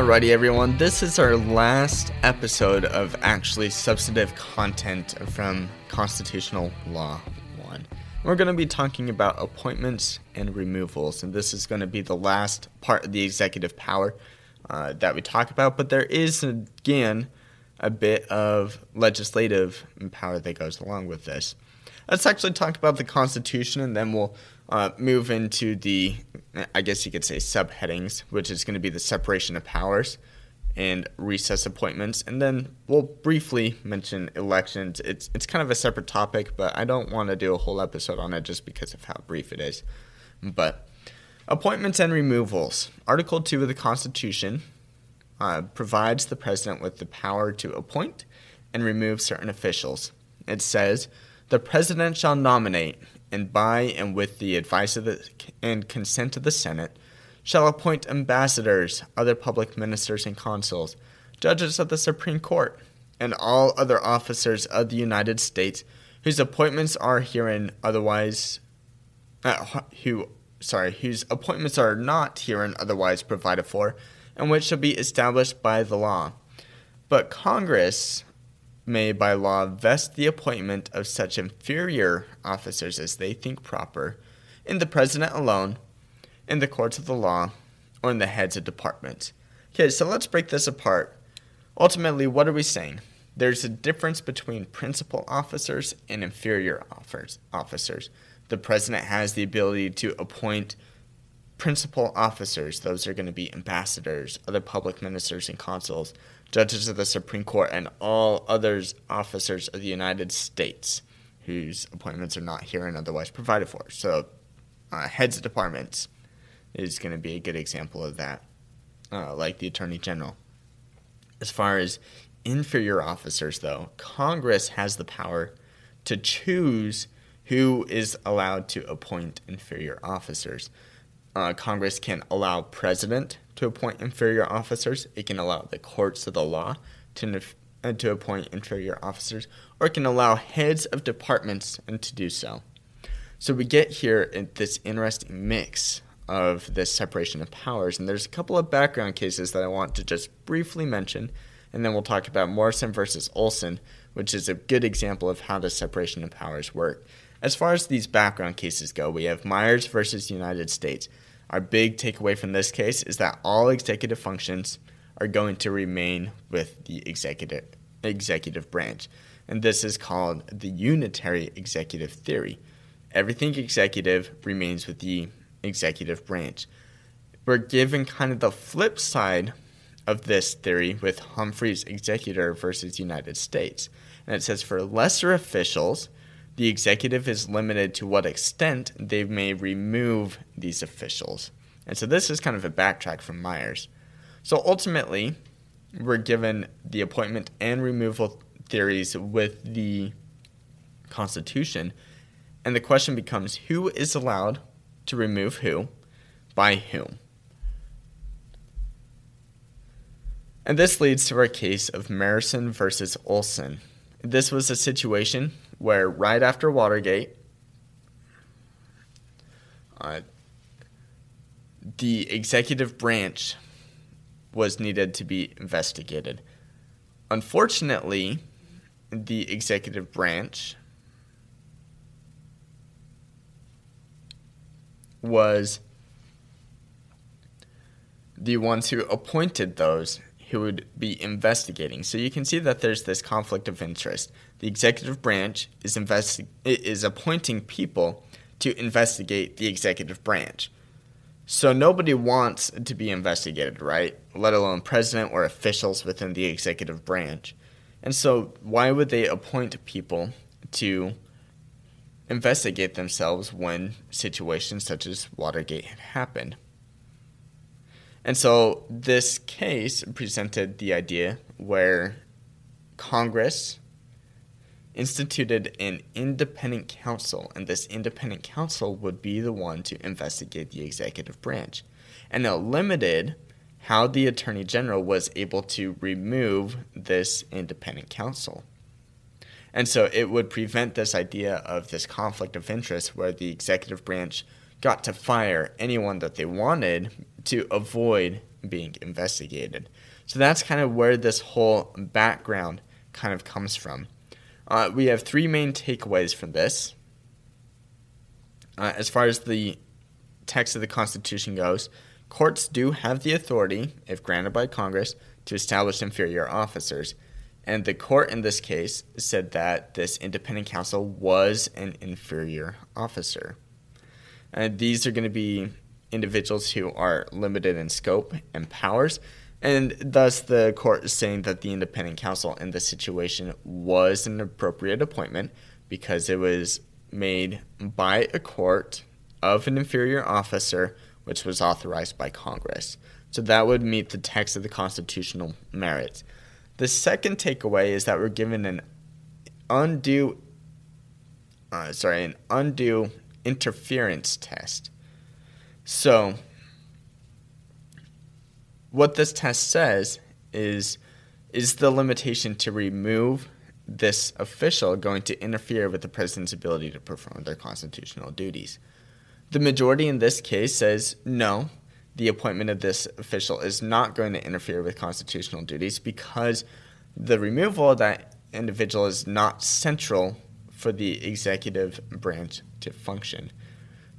Alrighty everyone, this is our last episode of actually substantive content from Constitutional Law 1. We're going to be talking about appointments and removals, and this is going to be the last part of the executive power that we talk about, but there is, again, a bit of legislative power that goes along with this. Let's actually talk about the Constitution, and then we'll move into the, I guess you could say, subheadings, which is going to be the separation of powers and recess appointments. And then we'll briefly mention elections. It's kind of a separate topic, but I don't want to do a whole episode on it just because of how brief it is. But appointments and removals. Article 2 of the Constitution provides the president with the power to appoint and remove certain officials. It says, the president shall nominate, and by and with the advice of and consent of the Senate, shall appoint ambassadors, other public ministers and consuls, judges of the Supreme Court, and all other officers of the United States whose appointments are herein otherwise whose appointments are not herein otherwise provided for, and which shall be established by the law. But Congress may by law vest the appointment of such inferior officers as they think proper in the president alone, in the courts of the law, or in the heads of departments. Okay, so let's break this apart. Ultimately, what are we saying? There's a difference between principal officers and inferior officers. The president has the ability to appoint principal officers. Those are going to be ambassadors, other public ministers and consuls, judges of the Supreme Court, and all others officers of the United States whose appointments are not herein otherwise provided for. So heads of departments is going to be a good example of that, like the Attorney General. As far as inferior officers, though, Congress has the power to choose who is allowed to appoint inferior officers. Congress can allow president to appoint inferior officers. It can allow the courts of the law to appoint inferior officers, or it can allow heads of departments to do so. So we get here in this interesting mix of this separation of powers, and there's a couple of background cases that I want to just briefly mention, and then we'll talk about Morrison versus Olson, which is a good example of how the separation of powers work. As far as these background cases go, we have Myers versus United States. Our big takeaway from this case is that all executive functions are going to remain with the executive branch. And this is called the unitary executive theory. Everything executive remains with the executive branch. We're given kind of the flip side of this theory with Humphrey's executor versus United States. And it says for lesser officials, the executive is limited to what extent they may remove these officials. And so this is kind of a backtrack from Myers. So ultimately, we're given the appointment and removal theories with the Constitution. And the question becomes, who is allowed to remove who, by whom? And this leads to our case of Morrison versus Olson. This was a situation where right after Watergate, the executive branch was needed to be investigated. Unfortunately, the executive branch was the ones who appointed those who would be investigating. So you can see that there's this conflict of interest. The executive branch is appointing people to investigate the executive branch. So nobody wants to be investigated, right? Let alone president or officials within the executive branch. And so why would they appoint people to investigate themselves when situations such as Watergate had happened? And so this case presented the idea where Congress instituted an independent counsel, and this independent counsel would be the one to investigate the executive branch. And it limited how the Attorney General was able to remove this independent counsel. And so it would prevent this idea of this conflict of interest where the executive branch got to fire anyone that they wanted to avoid being investigated. So that's kind of where this whole background kind of comes from. We have three main takeaways from this. As far as the text of the Constitution goes, courts do have the authority, if granted by Congress, to establish inferior officers. And the court in this case said that this independent counsel was an inferior officer. And these are going to be individuals who are limited in scope and powers, and thus the court is saying that the independent counsel in this situation was an appropriate appointment because it was made by a court of an inferior officer, which was authorized by Congress. So that would meet the text of the constitutional merits. The second takeaway is that we're given an undue interference test. So what this test says is the limitation to remove this official going to interfere with the president's ability to perform their constitutional duties? The majority in this case says no, the appointment of this official is not going to interfere with constitutional duties because the removal of that individual is not central for the executive branch to function.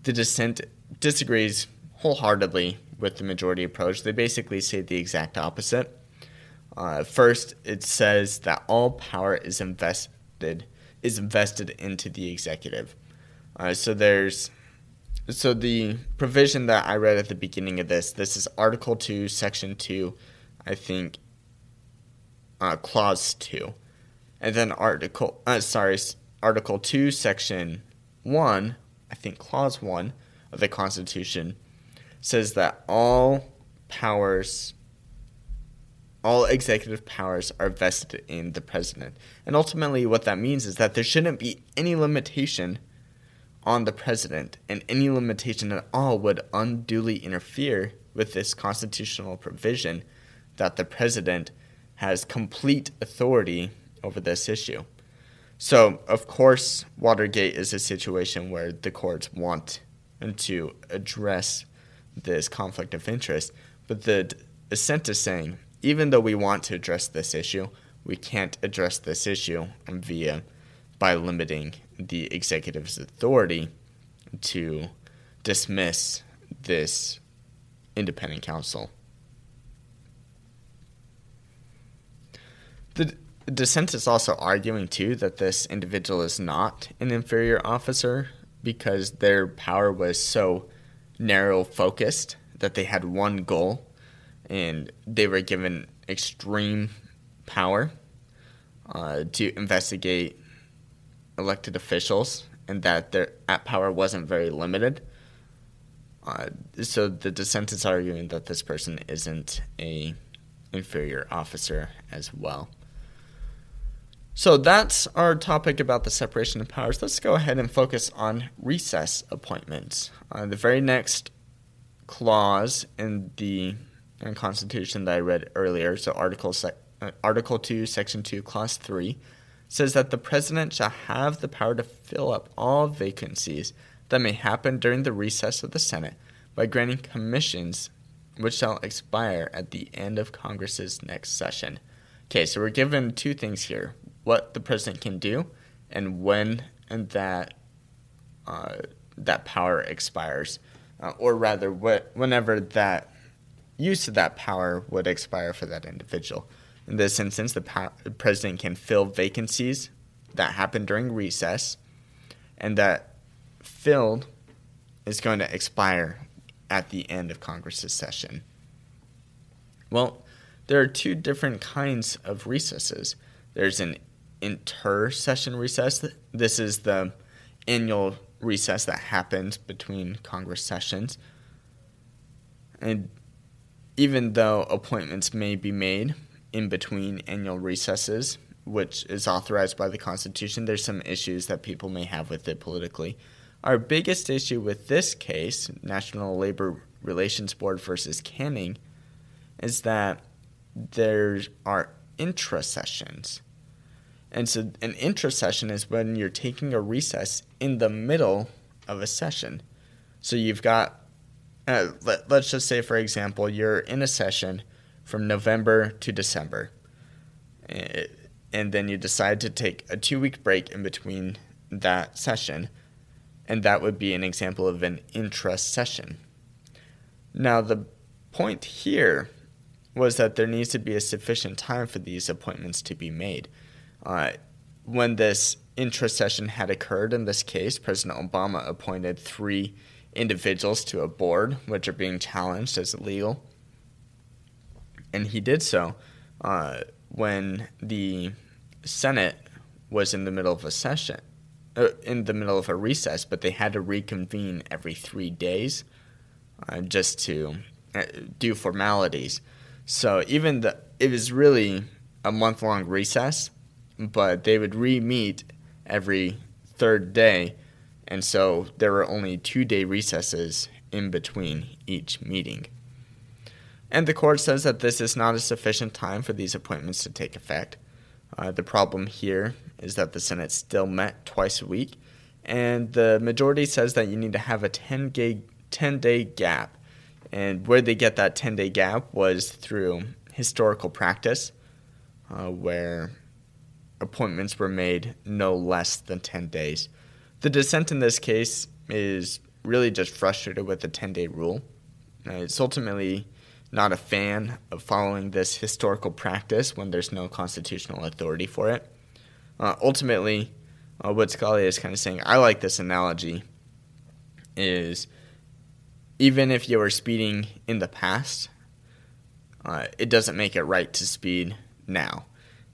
The dissent disagrees wholeheartedly with the majority approach. They basically say the exact opposite. First, it says that all power is invested into the executive. So the provision that I read at the beginning of this is Article 2, Section 2, I think, Clause 2. And then Article 2, Section 1, I think Clause 1 of the Constitution says that all executive powers are vested in the president. And ultimately what that means is that there shouldn't be any limitation on the president, and any limitation at all would unduly interfere with this constitutional provision that the president has complete authority over this issue. So, of course, Watergate is a situation where the courts want to address this conflict of interest, but the dissent is saying, even though we want to address this issue, we can't address this issue by limiting the executive's authority to dismiss this independent counsel. The dissent is also arguing, too, that this individual is not an inferior officer because their power was so narrow-focused that they had one goal, and they were given extreme power to investigate elected officials, and that that power wasn't very limited. So the dissent is arguing that this person isn't an inferior officer as well. So that's our topic about the separation of powers. Let's go ahead and focus on recess appointments. The very next clause in the Constitution that I read earlier, so Article 2, Section 2, Clause 3, says that the president shall have the power to fill up all vacancies that may happen during the recess of the Senate by granting commissions which shall expire at the end of Congress's next session. Okay, so we're given two things here: what the president can do and when that power expires, or rather whenever that use of that power would expire for that individual. In this instance, the president can fill vacancies that happen during recess, and that filled is going to expire at the end of Congress's session. Well, there are two different kinds of recesses. There's an inter-session recess. This is the annual recess that happens between Congress sessions. And even though appointments may be made in between annual recesses, which is authorized by the Constitution, there's some issues that people may have with it politically. Our biggest issue with this case, National Labor Relations Board versus Canning, is that there are intra-sessions. And so an intra-session is when you're taking a recess in the middle of a session. So you've got let's just say, for example, you're in a session from November to December, and then you decide to take a 2-week break in between that session, and that would be an example of an intra-session. Now, the point here was that there needs to be a sufficient time for these appointments to be made. When this intra-session had occurred in this case, President Obama appointed 3 individuals to a board, which are being challenged as illegal. And he did so when the Senate was in the middle of a session, in the middle of a recess, but they had to reconvene every 3 days just to do formalities. So it was really a month-long recess, but they would re-meet every 3rd day, and so there were only 2-day recesses in between each meeting. And the court says that this is not a sufficient time for these appointments to take effect. The problem here is that the Senate still met twice a week, and the majority says that you need to have a 10-day gap. And where they get that 10-day gap was through historical practice, where appointments were made no less than 10 days. The dissent in this case is really just frustrated with the 10-day rule. It's ultimately not a fan of following this historical practice when there's no constitutional authority for it. Ultimately, what Scalia is kind of saying, I like this analogy, is even if you were speeding in the past, it doesn't make it right to speed now.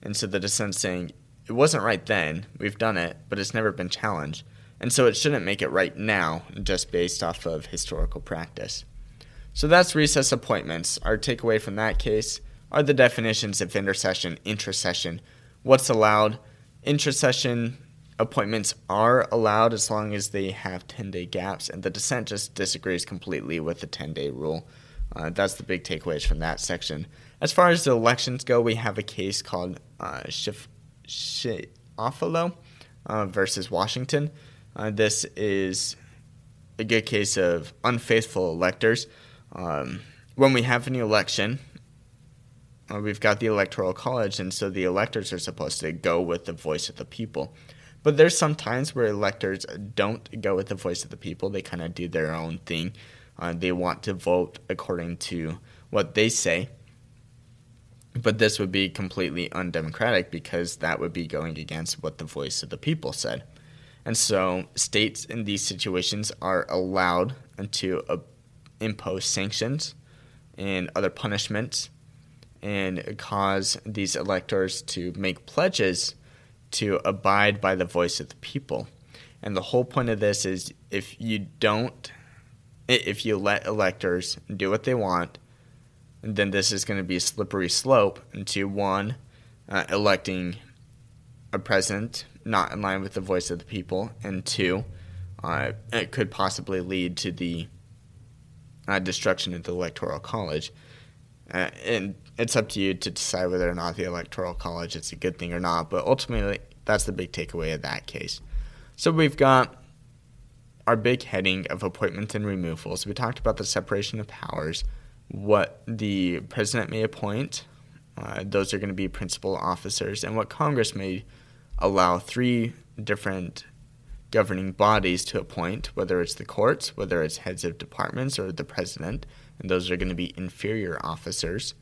And so the dissent's saying, it wasn't right then, we've done it, but it's never been challenged. And so it shouldn't make it right now, just based off of historical practice. So that's recess appointments. Our takeaway from that case are the definitions of intersession, intrasession, what's allowed. Intrasession appointments are allowed as long as they have 10-day gaps, and the dissent just disagrees completely with the 10-day rule. That's the big takeaways from that section. As far as the elections go, we have a case called Schiaffolo versus Washington. This is a good case of unfaithful electors. When we have an election, we've got the Electoral College, and so the electors are supposed to go with the voice of the people. But there's some times where electors don't go with the voice of the people. They kind of do their own thing. They want to vote according to what they say. But this would be completely undemocratic because that would be going against what the voice of the people said. And so states in these situations are allowed to impose sanctions and other punishments and cause these electors to make pledges to abide by the voice of the people. And the whole point of this is if you let electors do what they want, then this is going to be a slippery slope into, one, electing a president not in line with the voice of the people, and 2, it could possibly lead to the destruction of the Electoral College. And it's up to you to decide whether or not the Electoral College is a good thing or not, but ultimately that's the big takeaway of that case. So we've got our big heading of appointments and removals. We talked about the separation of powers, what the president may appoint. Those are going to be principal officers, and what Congress may allow 3 different governing bodies to appoint, whether it's the courts, whether it's heads of departments, or the president, and those are going to be inferior officers.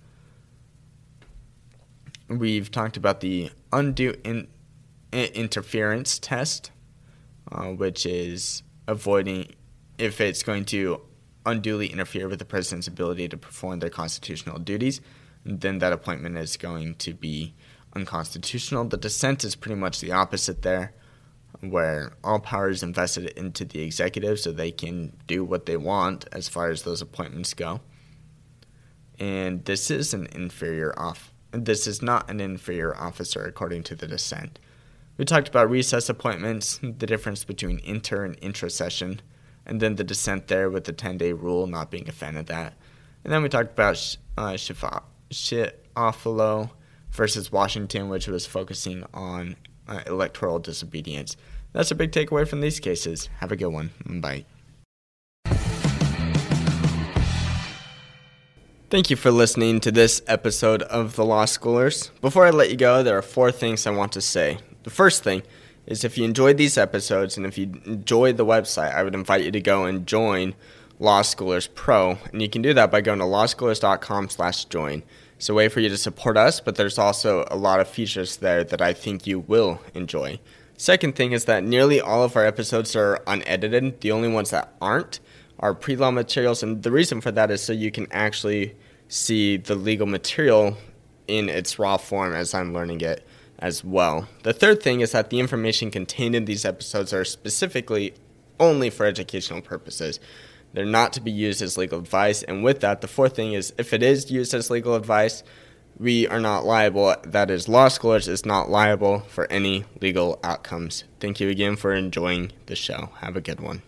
We've talked about the undue interference test, which is avoiding if it's going to unduly interfere with the president's ability to perform their constitutional duties, then that appointment is going to be unconstitutional. The dissent is pretty much the opposite there, where all power is invested into the executive so they can do what they want as far as those appointments go. And this is not an inferior officer according to the dissent. We talked about recess appointments, the difference between inter and intra-session, and then the dissent there with the 10-day rule, not being a fan of that. And then we talked about Schiaffolo versus Washington, which was focusing on electoral disobedience. That's a big takeaway from these cases. Have a good one. Bye. Thank you for listening to this episode of The Law Schoolers. Before I let you go, there are 4 things I want to say. The first thing is if you enjoyed these episodes and if you enjoyed the website, I would invite you to go and join Law Schoolers Pro. And you can do that by going to lawschoolers.com/join. It's a way for you to support us, but there's also a lot of features there that I think you will enjoy. Second thing is that nearly all of our episodes are unedited. The only ones that aren't are pre-law materials, and the reason for that is so you can actually see the legal material in its raw form as I'm learning it as well. The third thing is that the information contained in these episodes are specifically only for educational purposes. They're not to be used as legal advice, and with that, the fourth thing is if it is used as legal advice, we are not liable. That is, Law Schoolers is not liable for any legal outcomes. Thank you again for enjoying the show. Have a good one.